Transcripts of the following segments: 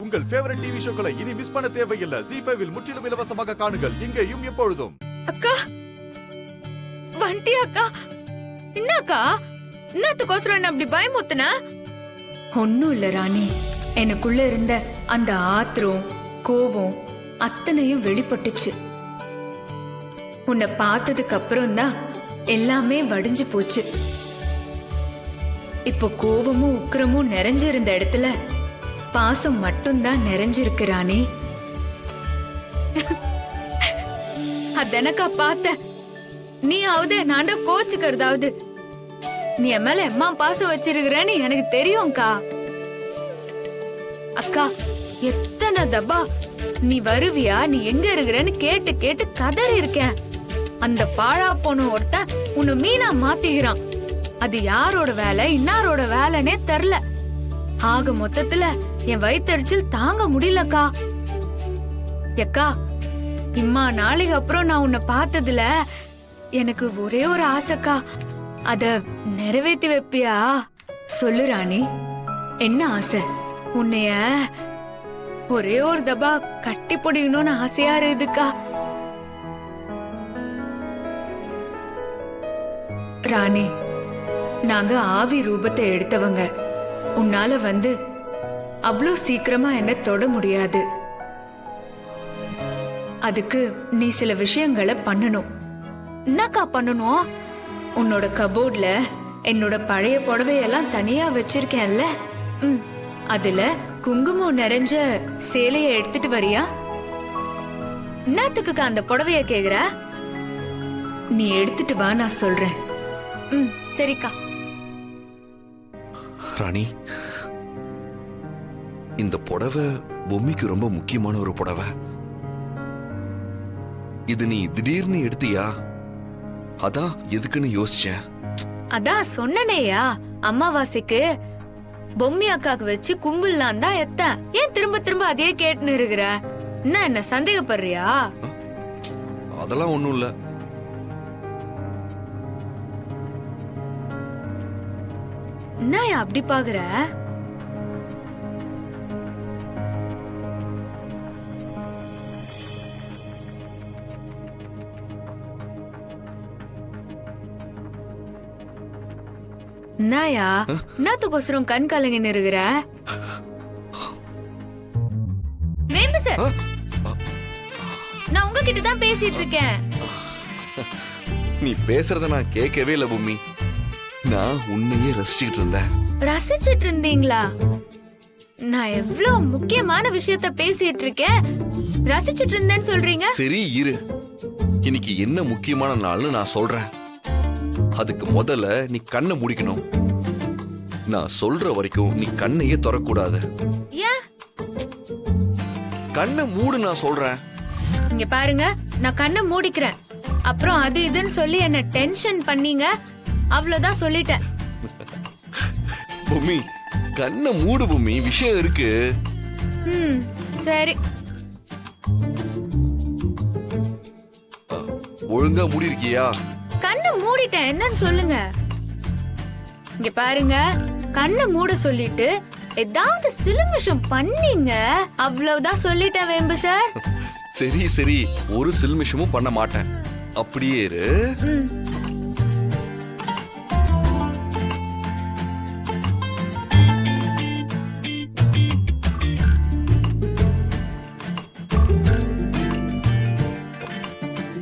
உங்கள் favourite TV ஷோக்களை இனி miss பண்ண தேவையில்லை. ZEE5 இல் முற்றிலும் இலவசமாக காணுங்கள். இங்கேயும் எப்பொழுதும். அக்கா வண்டி அக்கா, என்னக்கா என்னத்துக்கோசரம் என்ன அப்படி பயமுத்துன? ஒன்னும் இல்ல ராணி, எனக்குள்ள இருந்த அந்த ஆத்திரம் கோவம் அத்தனையும் வெளிப்பட்டுச்சு. உன்னை பார்த்ததுக்கு அப்புறம் தான் எல்லாமே வடிஞ்சு போச்சு. இப்போ கோவமும் உக்கிரமும் நிறைஞ்சிருந்த இடத்துல பாசம் மட்டும்தான் நிறைஞ்சிருக்கு ராணி. அதனக்கா பார்த்த நீயாவது நான்ட கோச்சுக்கிறதாவது. நீ என் மேல எம்மா பாசம் வச்சிருக்கிறேன்னு எனக்கு தெரியும்க்கா. அக்கா எத்தனை தபா நீ வருவியா, நீ எங்க இருக்கிறன்னு கேட்டு கேட்டு கதறி இருக்கேன். அந்த பாழா போன ஒருத்தன் உன்னை மீனா மாத்திக்கிறான். அது யாரோட வேலை இன்னாரோட வேலைன்னே தெரியல. ஆக மொத்தத்துல என் வயித்தறிச்சல் தாங்க முடியலக்கா. எக்கா இம்மா நாளைக்கு அப்புறம் நான் உன்னை பார்த்ததுல எனக்கு ஒரே ஒரு ஆசைக்கா, அத நிறைவேற்றி வைப்பியா? சொல்லு ராணி, என்ன ஆசை? உன்னைய ஒரே ஒரு தபா கட்டி பிடிக்கணும்னு ஆசையா இருக்குதுக்கா. ராணி, நாங்க ஆவி ரூபத்தை எடுத்தவங்க. உன்னால வந்து அவ்வளோ சீக்கிரமா என்ன தொட முடியாது. அதுக்கு நீ சில விஷயங்களை பண்ணணும். என்னக்கா பண்ணணும்? உன்னோட கபோர்ட்ல என்னோட பழைய புடவையெல்லாம் தனியா வச்சிருக்கேன்ல, அதுல குங்குமம் நிறைஞ்ச சேலைய எடுத்துட்டு வரியா? என்னத்துக்கு அந்த புடவைய கேக்குற? நீ எடுத்துட்டு வா, நான் சொல்றேன். சரிக்கா. ராணி, இந்த புடவை பொம்மிக்கு ரொம்ப முக்கியமான ஒரு புடவை. இது நீ திடீர்னு எடுத்தியா? அதான் எதுக்குன்னு யோசிச்சேன். அதான் சொன்னனேயா, அம்மாவாசைக்கு பொம்மி அக்காக்கு வச்சு கும்பிடலாம் தான் எத்தேன். ஏன் திரும்ப திரும்ப அதே கேட்டுன்னு இருக்கிற? என்ன சந்தேகப்படுறியா? அதெல்லாம் ஒண்ணும் இல்ல. என்னயா அப்படி பாக்குற? என்னயா என்னத்துக்கோசரம் கண் கலங்கின்னு இருக்கிற? வேம்பு சார், நான் உங்ககிட்ட தான் பேசிட்டு இருக்கேன். நீ பேசுறத நான் கேட்கவே இல்ல பொம்மி. நான் உன்னையே ரசிச்சுட்டு இருந்தேன். ரசிச்சுட்டு இருந்தீங்களா? நான் எவ்வளவு முக்கியமான விஷயத்த பேசிட்டு இருக்கேன், ரசிச்சுட்டு இருந்தேன்னு சொல்றீங்க. சரி இரு, இன்னைக்கு என்ன முக்கியமான நாள்னு நான் சொல்றேன். அதுக்கு முதல்ல நீ கண்ணை மூடிக்கணும். நான் சொல்ற வரைக்கும் நீ கண்ணையே திறக்கூடாது. ஏன்? கண்ணை மூடு, நான் சொல்றேன். இங்க பாருங்க, நான் கண்ணை மூடிக்கிறேன். அப்புறம் அது இதுன்னு சொல்லி என்ன டென்ஷன் பண்ணீங்க, அவ்வளவுதான் சொல்லிட்டேன். பூமி, கண்ணை மூடு பூமி, விஷயம் இருக்கு. சரி. ஒழுங்கா மூடி இருக்கியா? கண்ணை மூடிட்டேன், என்னன்னு சொல்லுங்க. இங்க பாருங்க, கண்ணை மூட சொல்லிட்டு ஏதாவது சிலுமிஷம் பண்ணீங்க, அவ்வளவுதான் சொல்லிட்டேன் வேம்பு சார். சரி சரி, ஒரு சிலுமிஷமும் பண்ண மாட்டேன். அப்படியே இரு.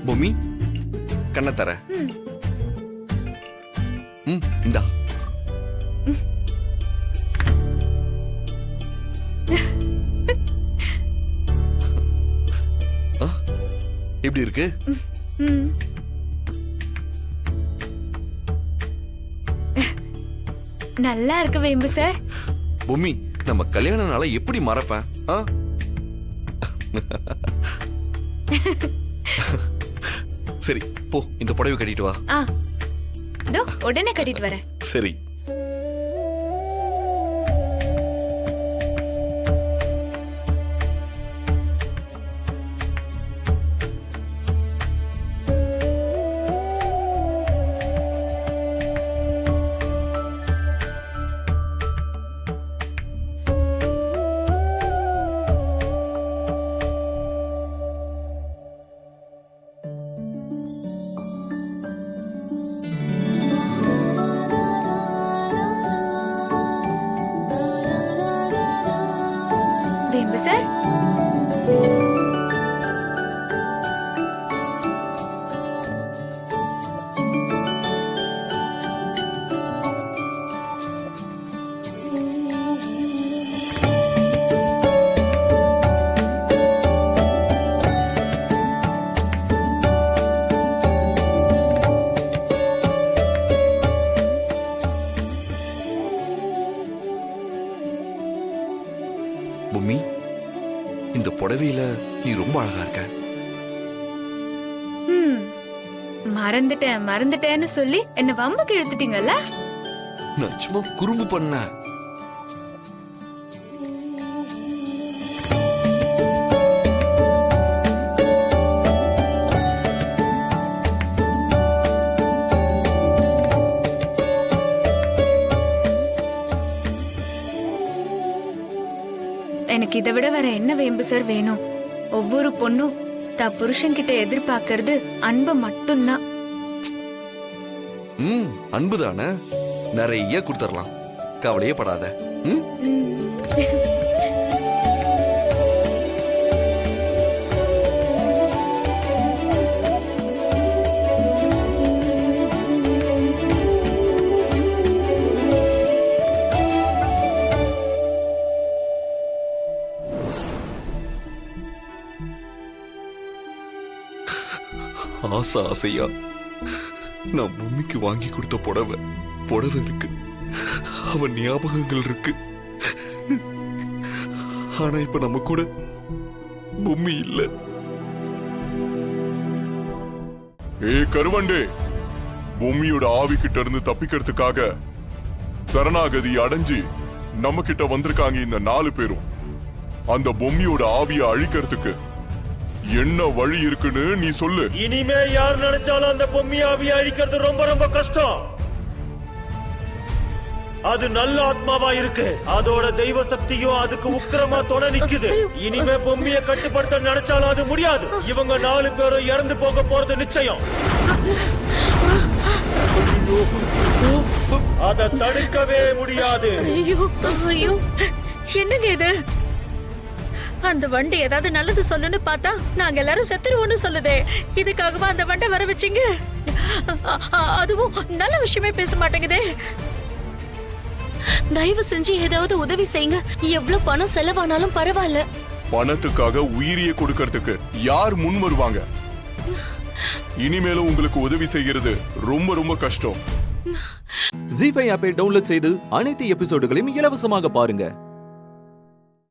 பூமி, கண்ணை தர. இந்தா. எப்படி இருக்கு? நல்லா இருக்கு வேம்பு சார். பூமி, நம்ம கல்யாண நாளை எப்படி மறப்பேன்? சரி போ, இந்த புடவை கட்டிட்டு வா. உடனே கட்டிட்டு வரேன். சரி. வேம்பு சார்? பொம்மி, இந்த புடவையில நீ ரொம்ப அழகா இருக்க. மறந்துட்டேன்னு சொல்லி என்ன வம்புக்கு இழுத்துட்டீங்கல்ல? நான் சும்மா குறும்பு பண்ண. எனக்கு இதை விட வேற என்ன வேம்பு சார் வேணும்? ஒவ்வொரு பொண்ணும் புருஷன் கிட்ட எதிர்பார்க்கறது அன்பு மட்டும்தான். அன்புதானே, நிறைய கொடுத்துடலாம், கவலையே படாத. ஆசை ஆசையா நான் பொம்மிக்கு வாங்கி கொடுத்த புடவை இருக்கு, அவன் ஞாபகங்கள் இருக்கு. ஆனா இப்ப நம்ம கூட பொம்மி இல்ல. கருவண்டே, பொம்மியோட ஆவி கிட்ட இருந்து தப்பிக்கிறதுக்காக சரணாகதி அடைஞ்சு நம்ம கிட்ட வந்திருக்காங்க இந்த 4 பேரும். அந்த பொம்மியோட ஆவியை அழிக்கிறதுக்கு என்ன வழி இருக்குன்னு நீ சொல்லு. இனிமே யார் நினைச்சாலும் அந்த பொம்மி ஆவியை அழிக்கிறது ரொம்ப ரொம்ப கஷ்டம். அது நல்ல ஆத்மாவா இருக்கு, அதோட தெய்வ சக்தியும் அதுக்கு உக்கிரமா துணை நிக்குது. இனிமே பொம்மியை கட்டுப்படுத்த நினைச்சாலும் அது முடியாது. இவங்க 4 பேரும் இறந்து போக போறது நிச்சயம். அதை தடுக்கவே முடியாது. என்னங்க இது? அந்த வண்டி ஏதாவது நல்லது சொல்லுன்னு பார்த்தா நாங்க எல்லாரும் செத்துருவோம்னு சொல்லுதே. இதுக்காகவா அந்த வண்டை வர வச்சீங்க? அதுவும் நல்ல விஷயமே பேச மாட்டேங்குதே. தயவு செஞ்சு ஏதாவது உதவி செய்யுங்க. எவ்வளவு பணம் செலவானாலும் பரவாயில்ல. பணத்துக்காக உயிரியை கொடுக்கறதுக்கு யார் முன் வருவாங்க? இனிமேலும் உங்களுக்கு உதவி செய்கிறது ரொம்ப ரொம்ப கஷ்டம். ஜீ5 ஆப்பை டவுன்லோட் செய்து அனைத்து எபிசோடுகளையும் இலவசமாக பாருங்க.